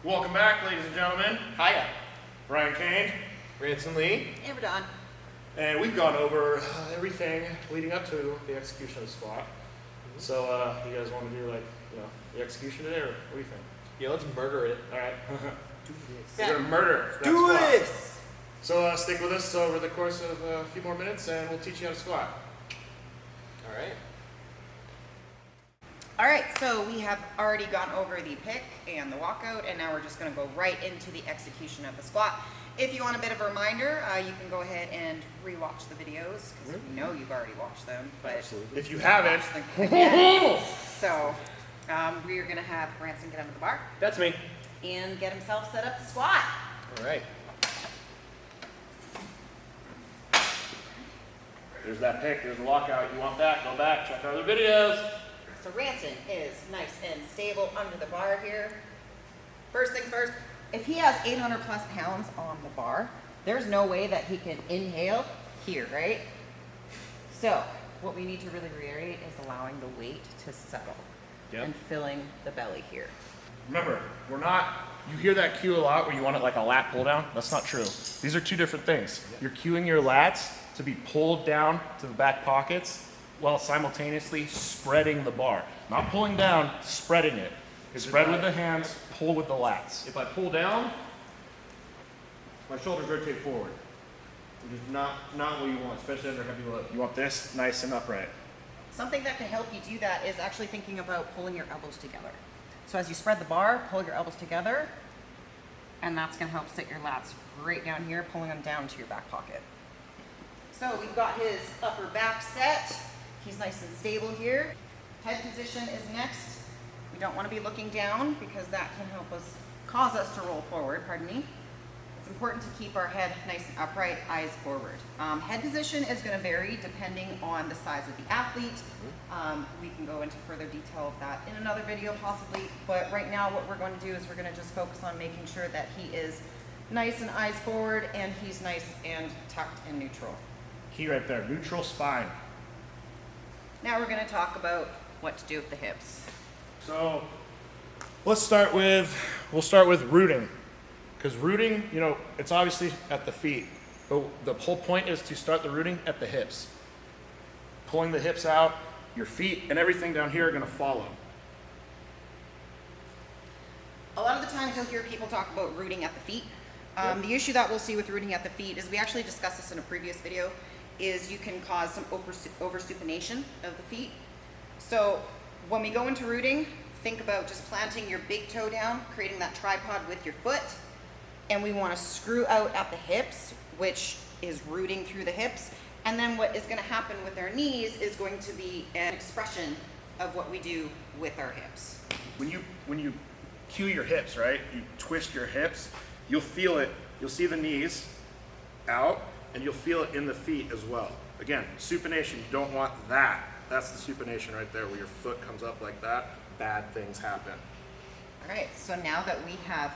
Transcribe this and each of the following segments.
Welcome back, ladies and gentlemen. Hiya. Brian Kane. Ransom Lee. Amber Dawn. And we've gone over everything leading up to the execution of the squat. So, you guys want to do the execution today, or what do you think? Yeah, let's murder it. All right. Do this. We're gonna murder that Do squat. this! So stick with us over the course of a few more minutes, and we'll teach you how to squat. All right. All right, so we have already gone over the pick and the walkout, and now we're just going to go right into the execution of the squat. If you want a bit of a reminder, you can go ahead and rewatch the videos, because we know you've already watched them. But Absolutely. If you haven't, watch them again. So we are going to have Branson get under the bar That's me. and get himself set up to squat. All right. there's that pick, there's the walkout. You want that, go back, check our other videos. So Ranson is nice and stable under the bar here. First things first, if he has 800 plus pounds on the bar, there's no way that he can inhale here, right? So what we need to really reiterate is allowing the weight to settle and filling the belly here. Remember, you hear that cue a lot where you want it like a lat pull down. That's not true. These are two different things. You're cueing your lats to be pulled down to the back pockets while simultaneously spreading the bar. Not pulling down, spreading it. Spread with the hands, pull with the lats. If I pull down, my shoulders rotate forward, which is not what you want, especially under heavy load. You want this nice and upright. Something that can help you do that is actually thinking about pulling your elbows together. So as you spread the bar, pull your elbows together, and that's gonna help sit your lats right down here, pulling them down to your back pocket. So we've got his upper back set. He's nice and stable here. Head position is next. We don't want to be looking down because that can cause us to roll forward, pardon me. It's important to keep our head nice and upright, eyes forward. Head position is going to vary depending on the size of the athlete. We can go into further detail of that in another video possibly, but right now what we're going to do is we're going to just focus on making sure that he is nice and eyes forward and he's nice and tucked and neutral. Key right there, neutral spine. Now we're going to talk about what to do with the hips. So we'll start with rooting. Because rooting, it's obviously at the feet, but the whole point is to start the rooting at the hips. Pulling the hips out, your feet and everything down here are going to follow. A lot of the times you'll hear people talk about rooting at the feet. The issue that we'll see with rooting at the feet is, we actually discussed this in a previous video, is you can cause some oversupination of the feet. So when we go into rooting, think about just planting your big toe down, creating that tripod with your foot, and we want to screw out at the hips, which is rooting through the hips. And then what is going to happen with our knees is going to be an expression of what we do with our hips. When you cue your hips, right? You twist your hips, you'll feel it. You'll see the knees out, and you'll feel it in the feet as well. Again, supination, you don't want that. That's the supination right there, where your foot comes up like that. Bad things happen. All right, so now that we have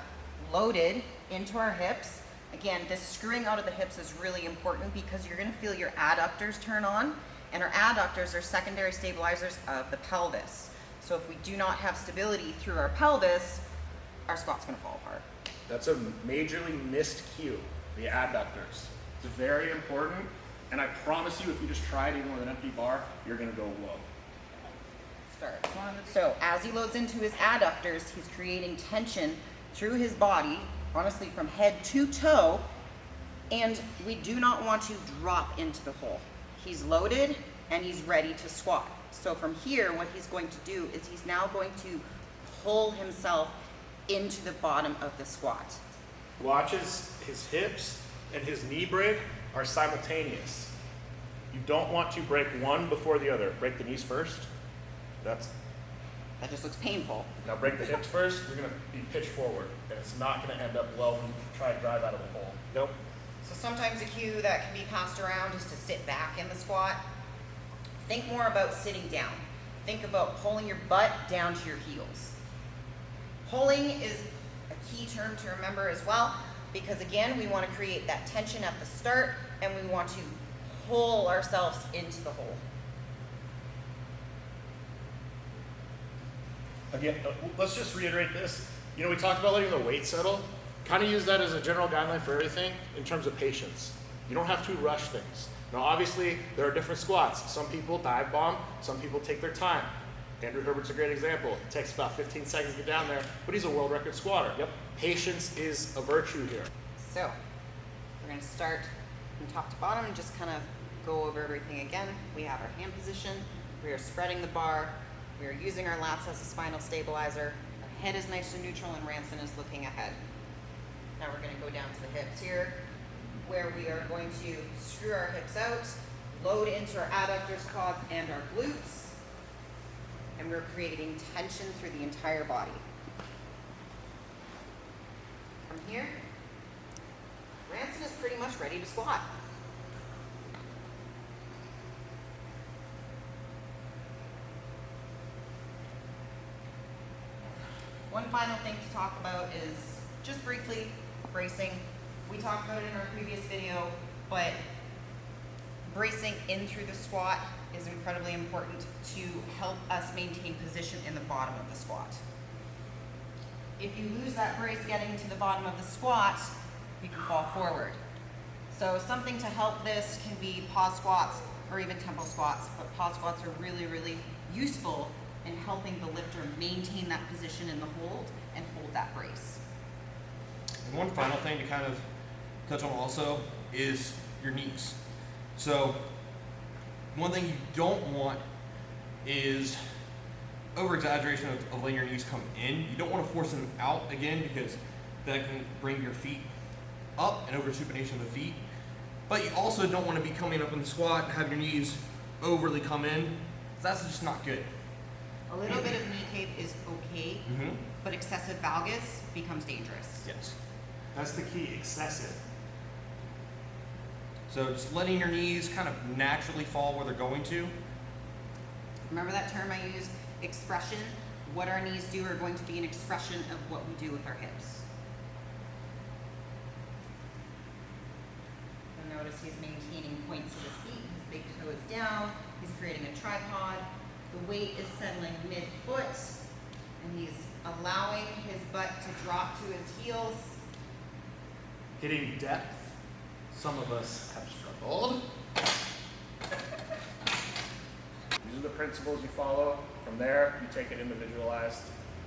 loaded into our hips, again, this screwing out of the hips is really important because you're going to feel your adductors turn on, and our adductors are secondary stabilizers of the pelvis. So if we do not have stability through our pelvis, our squat's going to fall apart. That's a majorly missed cue, the adductors. It's very important, and I promise you, if you just try it even with an empty bar, you're going to go low. Start. So as he loads into his adductors, he's creating tension through his body, honestly from head to toe, and we do not want to drop into the hole. He's loaded and he's ready to squat. So from here, what he's going to do is he's now going to pull himself into the bottom of the squat. Watch his hips and his knee break are simultaneous. You don't want to break one before the other. Break the knees first. That just looks painful. Now break the hips first. You're going to be pitched forward, and it's not going to end up low when you try to drive out of the hole. Nope. So sometimes a cue that can be passed around is to sit back in the squat. Think more about sitting down. Think about pulling your butt down to your heels. Pulling is a key term to remember as well, because again, we want to create that tension at the start, and we want to pull ourselves into the hole. Again, let's just reiterate this. You know, we talked about letting the weight settle. Kind of use that as a general guideline for everything in terms of patience. You don't have to rush things. Now, obviously, there are different squats. Some people dive bomb, some people take their time. Andrew Herbert's a great example. It takes about 15 seconds to get down there, but he's a world record squatter. Yep. Patience is a virtue here. So, we're gonna start from top to bottom and just kind of go over everything again. We have our hand position, we are spreading the bar, we are using our lats as a spinal stabilizer, our head is nice and neutral, and Ranson is looking ahead. Now we're gonna go down to the hips here, where we are going to screw our hips out, load into our adductors, quads, and our glutes, and we're creating tension through the entire body. From here, Ranson is pretty much ready to squat. One final thing to talk about is just briefly bracing. We talked about it in our previous video, but bracing in through the squat is incredibly important to help us maintain position in the bottom of the squat. If you lose that brace getting into the bottom of the squat, you can fall forward. So something to help this can be pause squats or even tempo squats, but pause squats are really, really useful in helping the lifter maintain that position in the hold and hold that brace. And one final thing to kind of touch on also is your knees. So one thing you don't want is over-exaggeration of letting your knees come in. You don't want to force them out again because that can bring your feet up and over-supination of the feet. But you also don't want to be coming up in the squat and have your knees overly come in. That's just not good. A little bit of knee tape is okay, but excessive valgus becomes dangerous. Yes. That's the key, excessive. So just letting your knees kind of naturally fall where they're going to. Remember that term I use, expression? What our knees do are going to be an expression of what we do with our hips. You'll notice he's maintaining points of his feet. His big toe is down. He's creating a tripod. The weight is settling mid-foot, and he's allowing his butt to drop to his heels. Hitting depth. Some of us have struggled. These are the principles you follow. From there, you take it individualized,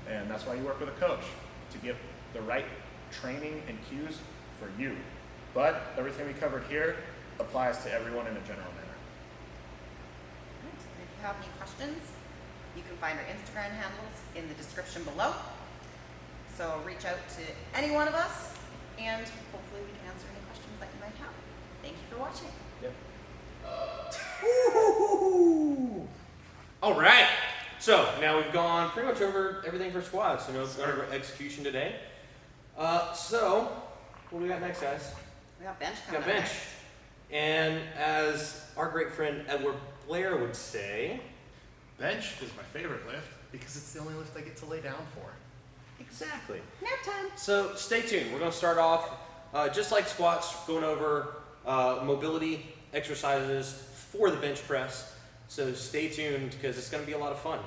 and that's why you work with a coach, to get the right training and cues for you. But everything we covered here applies to everyone in a general manner. If you have any questions, you can find our Instagram handles in the description below. So reach out to any one of us, and hopefully we can answer any questions that you might have. Thank you for watching. Woo-hoo-hoo-hoo. All right. So now we've gone pretty much over everything for squats. We've gone over execution today. So what do we got next, guys? We got bench We coming got up bench. next. And as our great friend Edward Blair would say, Bench is my favorite lift because it's the only lift I get to lay down for. exactly. Nap time. So stay tuned. We're going to start off just like squats, going over mobility exercises for the bench press. So stay tuned because it's going to be a lot of fun.